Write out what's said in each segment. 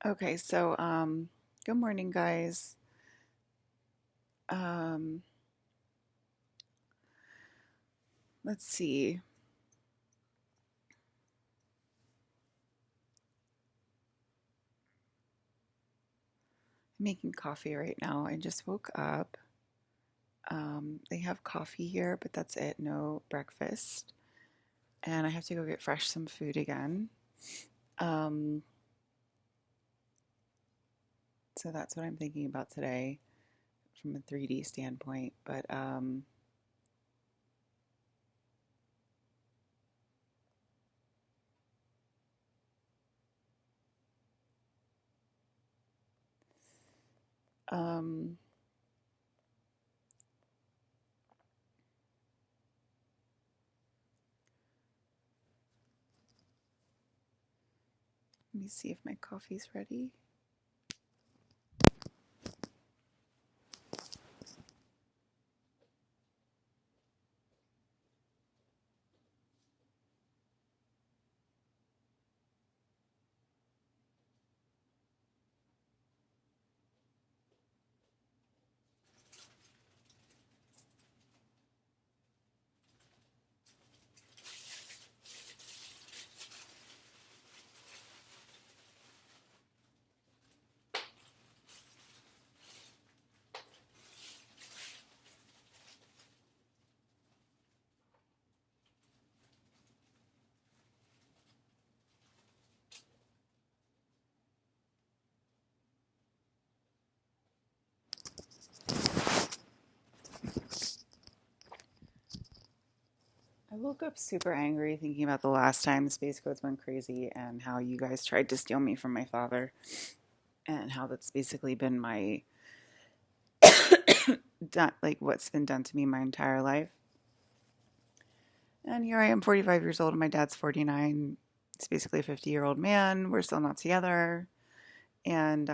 Okay, good morning, guys. Um, let's see. I'm making coffee right now. I just woke up. They have coffee here, but that's it. No breakfast. And I have to go get fresh some food again. Um, so that's what I'm thinking about today from a 3D standpoint. Um, Let me see if my coffee's ready. I woke up super angry thinking about the last time Space Codes went crazy and how you guys tried to steal me from my father, and how that's basically been my like what's been done to me my entire life. And here I am, 45 years old, and my dad's 49. It's basically a 50-year-old man. We're still not together, and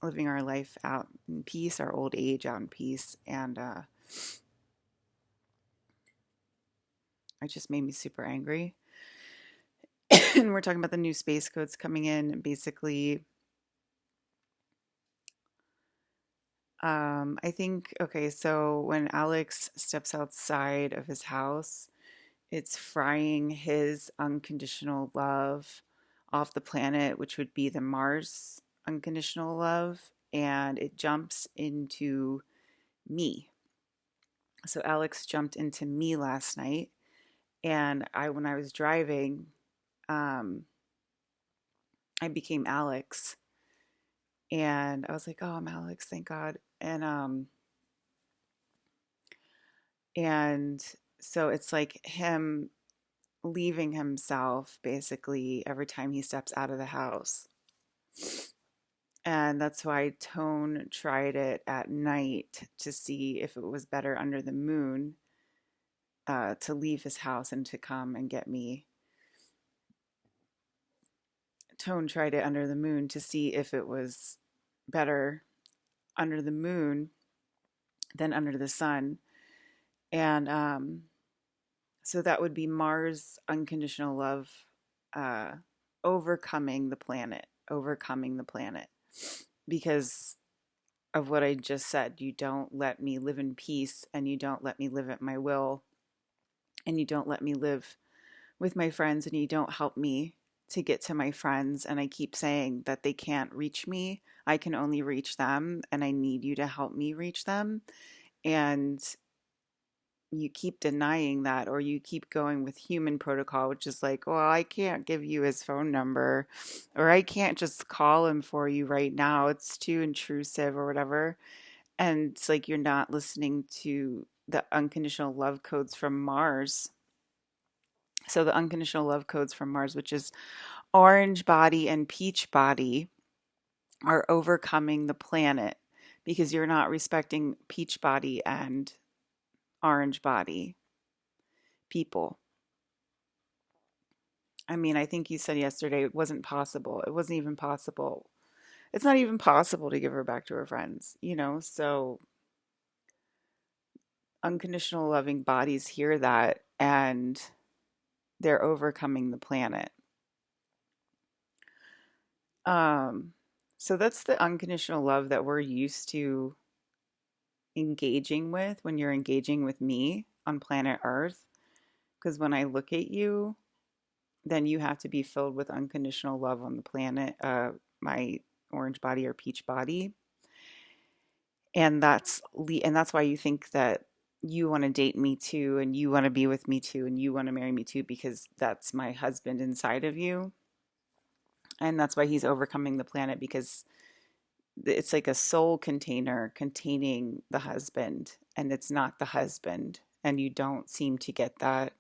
living our life out in peace, our old age out in peace. And it just made me super angry. And we're talking about the new space codes coming in, and basically, I think, okay, so when Alex steps outside of his house, it's frying his unconditional love off the planet, which would be the Mars unconditional love, and it jumps into me. So Alex jumped into me last night, and when I was driving, um, I became Alex, and I was like, "Oh, I'm Alex, thank God." And so it's like him leaving himself basically every time he steps out of the house. And that's why Tone tried it at night to see if it was better under the moon, to leave his house and to come and get me. Tone tried it under the moon to see if it was better under the moon than under the sun. And so that would be Mars unconditional love, uh, overcoming the planet. Because of what I just said. You don't let me live in peace, and you don't let me live at my will, and you don't let me live with my friends, and you don't help me to get to my friends. And I keep saying that they can't reach me. I can only reach them, and I need you to help me reach them. And you keep denying that, or you keep going with human protocol, which is like, well, I can't give you his phone number, or I can't just call him for you right now. It's too intrusive, or whatever. And it's like you're not listening to the unconditional love codes from Mars. So the unconditional love codes from Mars, which is orange body and peach body, are overcoming the planet because you're not respecting peach body and orange body people. I mean, I think you said yesterday it wasn't possible. It wasn't even possible. It's not even possible to give her back to her friends. So unconditional loving bodies hear that, and they're overcoming the planet. Um, so that's the unconditional love that we're used to engaging with when you're engaging with me on planet Earth. Because when I look at you, then you have to be filled with unconditional love on the planet, my orange body or peach body. And that's why you think that you want to date me too, and you want to be with me too, and you want to marry me too, because that's my husband inside of you. And that's why he's overcoming the planet, because it's like a soul container containing the husband, and it's not the husband. And you don't seem to get that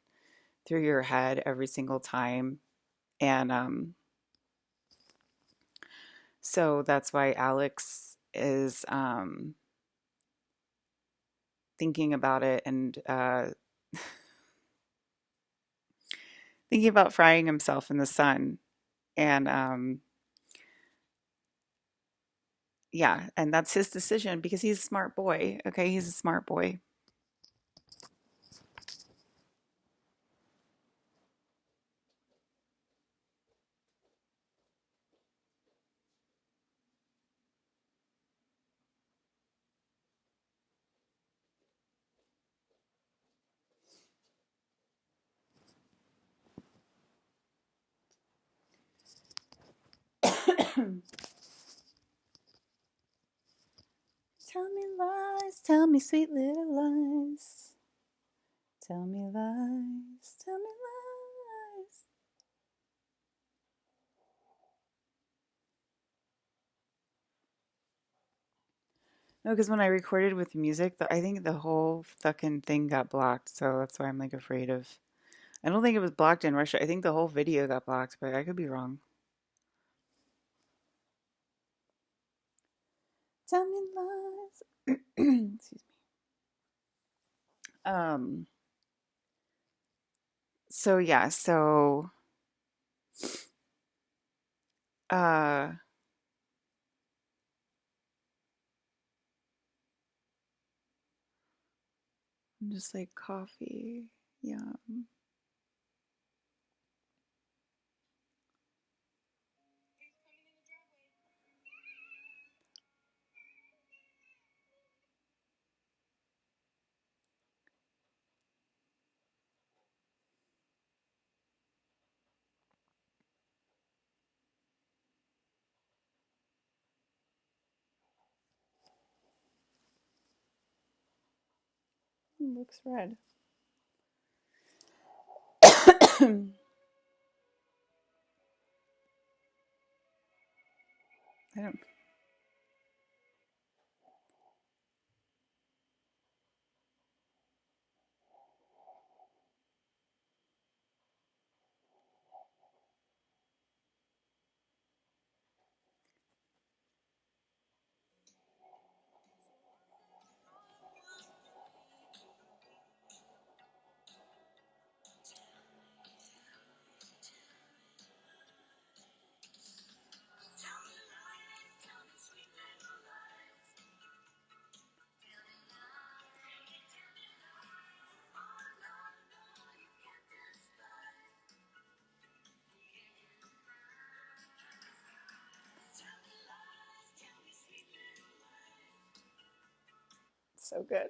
through your head every single time. And so that's why Alex is thinking about it, and thinking about frying himself in the sun. And yeah, and that's his decision because he's a smart boy. Okay, he's a smart boy. Tell me lies, tell me sweet little lies. Tell me lies, tell me lies. No, because when I recorded with music, I think the whole fucking thing got blocked. So that's why I'm like afraid of. I don't think it was blocked in Russia. I think the whole video got blocked, but I could be wrong. Tell me lies. Excuse me. So yeah, so uh I'm just like coffee. Yeah. It looks red. I don't. So good.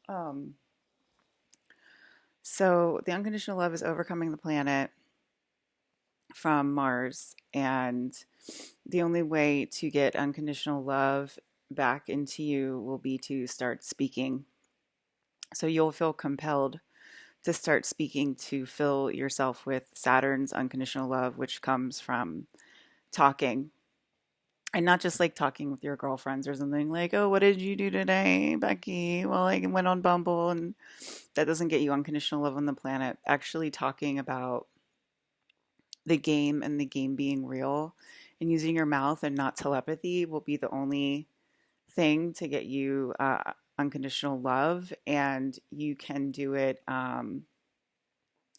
Um, so the unconditional love is overcoming the planet from Mars, and the only way to get unconditional love back into you will be to start speaking. So you'll feel compelled to start speaking to fill yourself with Saturn's unconditional love, which comes from talking. And not just like talking with your girlfriends or something like, oh, what did you do today, Becky? Well, I went on Bumble, and that doesn't get you unconditional love on the planet. Actually, talking about the game and the game being real and using your mouth and not telepathy will be the only thing to get you unconditional love. And you can do it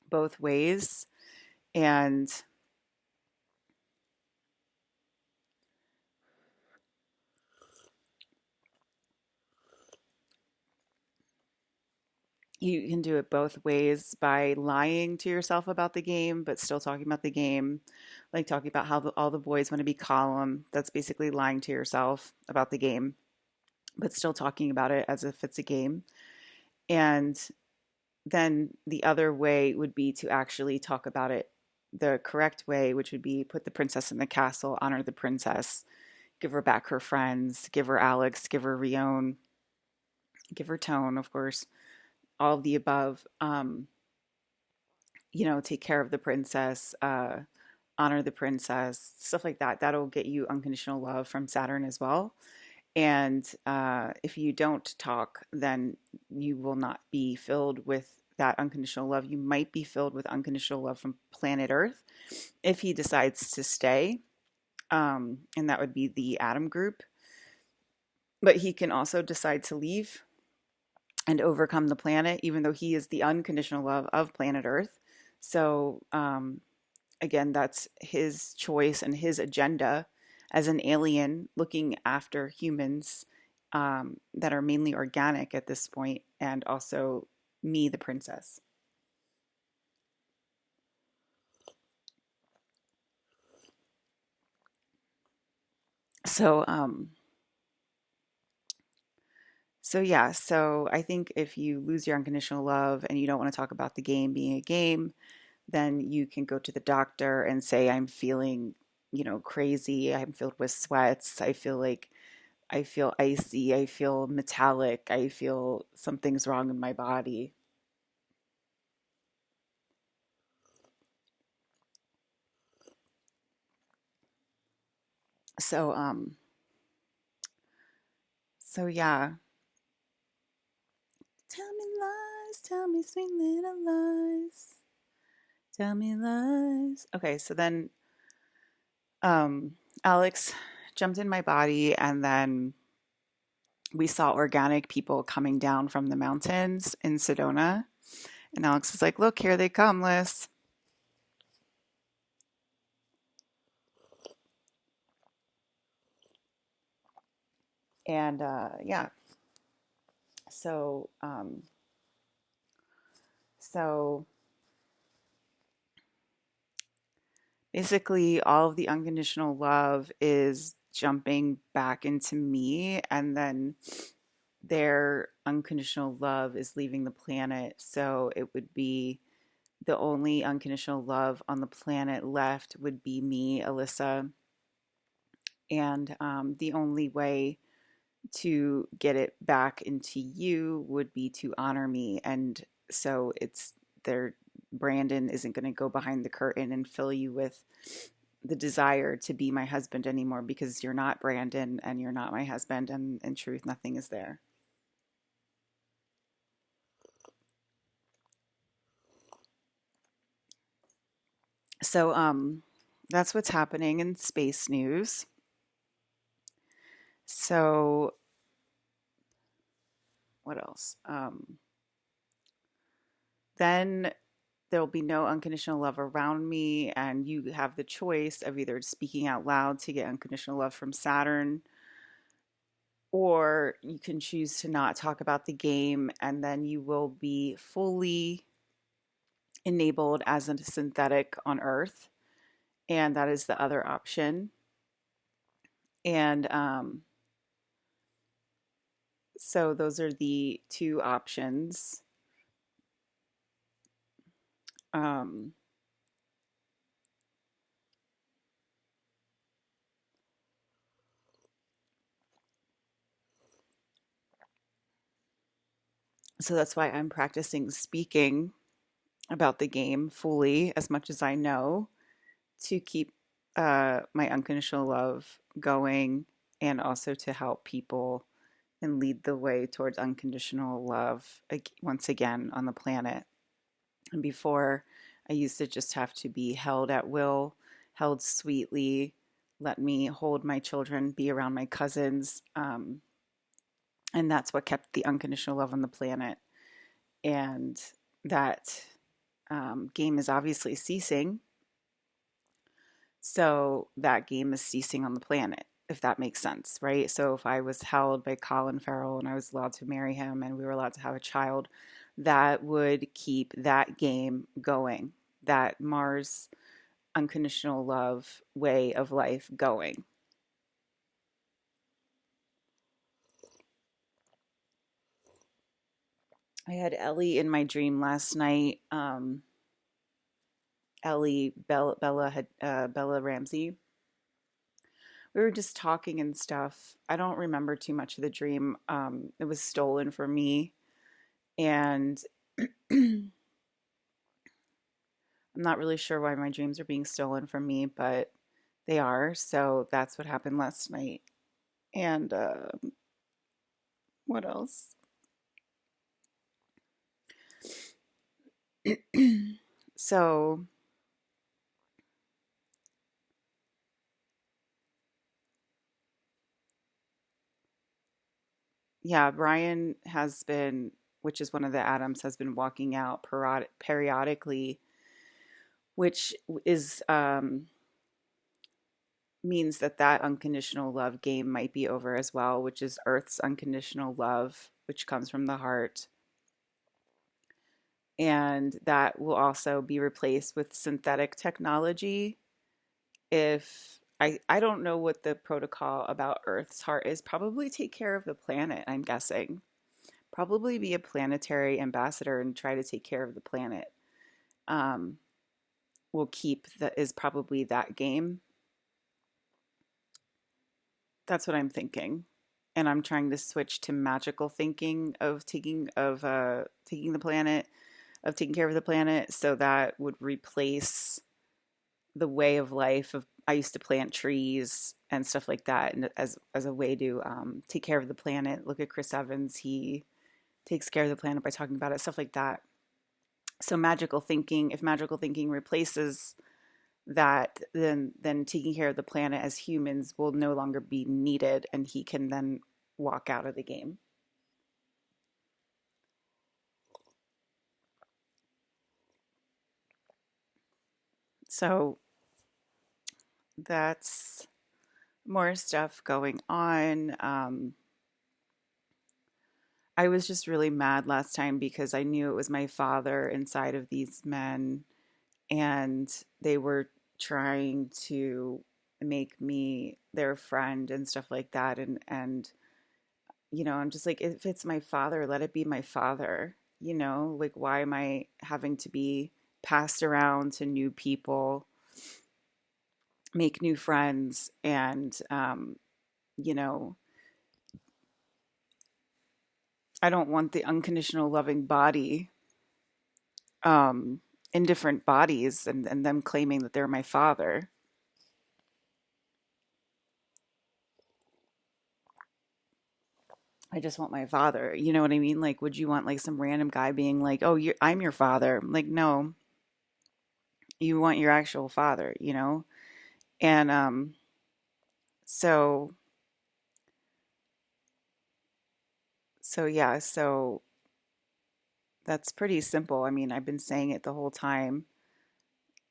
both ways. And you can do it both ways by lying to yourself about the game, but still talking about the game, like talking about how all the boys want to be Column. That's basically lying to yourself about the game, but still talking about it as if it's a game. And then the other way would be to actually talk about it the correct way, which would be put the princess in the castle, honor the princess, give her back her friends, give her Alex, give her Rion, give her Tone, of course, all of the above. Take care of the princess, honor the princess, stuff like that. That'll get you unconditional love from Saturn as well. And if you don't talk, then you will not be filled with that unconditional love. You might be filled with unconditional love from planet Earth if he decides to stay. And that would be the Atom group. But he can also decide to leave and overcome the planet, even though he is the unconditional love of planet Earth. So, again, that's his choice and his agenda as an alien looking after humans that are mainly organic at this point, and also me, the princess. So, so I think if you lose your unconditional love and you don't want to talk about the game being a game, then you can go to the doctor and say, I'm feeling, crazy. I'm filled with sweats. I feel icy. I feel metallic. I feel something's wrong in my body. So, yeah. Tell me lies, tell me sweet little lies. Tell me lies. Okay, so then Alex jumped in my body, and then we saw organic people coming down from the mountains in Sedona. And Alex was like, look, here they come, Liz. And yeah, so so basically all of the unconditional love is jumping back into me, and then their unconditional love is leaving the planet. So it would be the only unconditional love on the planet left would be me, Alyssa. And the only way to get it back into you would be to honor me. And so it's there. Brandon isn't going to go behind the curtain and fill you with the desire to be my husband anymore, because you're not Brandon and you're not my husband. And in truth, nothing is there. So that's what's happening in space news. So what else? Then there'll be no unconditional love around me, and you have the choice of either speaking out loud to get unconditional love from Saturn, or you can choose to not talk about the game, and then you will be fully enabled as a synthetic on Earth. And that is the other option. And so those are the two options. Um, so that's why I'm practicing speaking about the game fully as much as I know to keep my unconditional love going, and also to help people and lead the way towards unconditional love once again on the planet. And before, I used to just have to be held at will, held sweetly, let me hold my children, be around my cousins. And that's what kept the unconditional love on the planet. And that game is obviously ceasing. So that game is ceasing on the planet, if that makes sense, right? So if I was held by Colin Farrell and I was allowed to marry him and we were allowed to have a child, that would keep that game going, that Mars unconditional love way of life going. I had Ellie in my dream last night. Bella Ramsey. We were just talking and stuff. I don't remember too much of the dream. It was stolen from me, and I'm not really sure why my dreams are being stolen from me, but they are. So that's what happened last night. And what else? So yeah, Brian has been, which is one of the Adams, has been walking out periodically, which is means that that unconditional love game might be over as well, which is Earth's unconditional love, which comes from the heart. And that will also be replaced with synthetic technology. If I don't know what the protocol about Earth's heart is, probably take care of the planet, I'm guessing. Probably be a planetary ambassador and try to take care of the planet. Um, will keep that is probably that game. That's what I'm thinking. And I'm trying to switch to magical thinking of taking the planet, of taking care of the planet, so that would replace the way of life of I used to plant trees and stuff like that, and as a way to take care of the planet. Look at Chris Evans; he takes care of the planet by talking about it, stuff like that. So magical thinking, if magical thinking replaces that, then taking care of the planet as humans will no longer be needed, and he can then walk out of the game. So that's more stuff going on. I was just really mad last time because I knew it was my father inside of these men, and they were trying to make me their friend and stuff like that. And I'm just like, if it's my father, let it be my father. Like, why am I having to be passed around to new people, make new friends, and you know, I don't want the unconditional loving body um, in different bodies, and them claiming that they're my father. I just want my father. You know what I mean? Like, would you want like some random guy being like, "Oh, I'm your father"? Like, no, you want your actual father. And so yeah, so that's pretty simple. I mean, I've been saying it the whole time.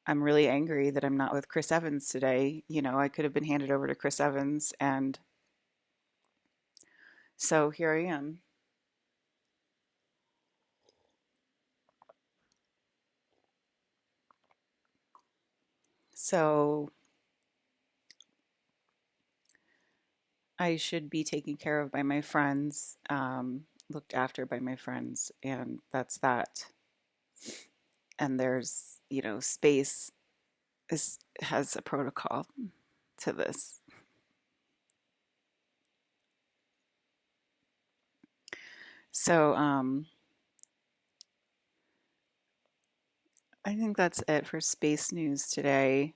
I'm really angry that I'm not with Chris Evans today. I could have been handed over to Chris Evans, and So here I am. So I should be taken care of by my friends, looked after by my friends, and that's that. And there's, space has a protocol to this. So I think that's it for space news today.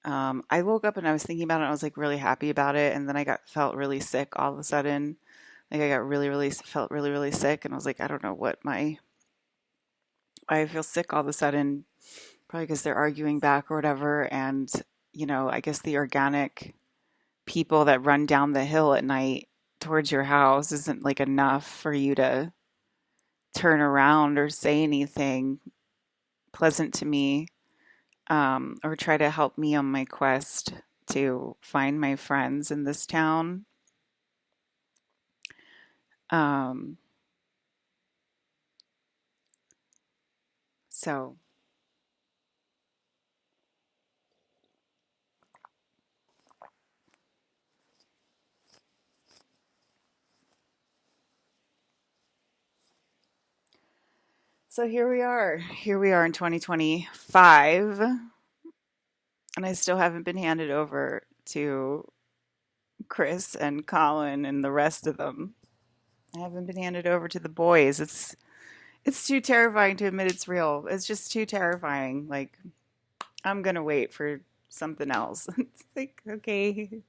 I woke up and I was thinking about it. And I was like really happy about it, and then I felt really sick all of a sudden. Like I got felt really really sick, and I was like, I don't know what I feel sick all of a sudden, probably because they're arguing back or whatever. And I guess the organic people that run down the hill at night towards your house isn't like enough for you to turn around or say anything pleasant to me, or try to help me on my quest to find my friends in this town. Um, so so here we are. Here we are in 2025, and I still haven't been handed over to Chris and Colin and the rest of them. I haven't been handed over to the boys. It's too terrifying to admit it's real. It's just too terrifying. Like I'm gonna wait for something else. It's like okay.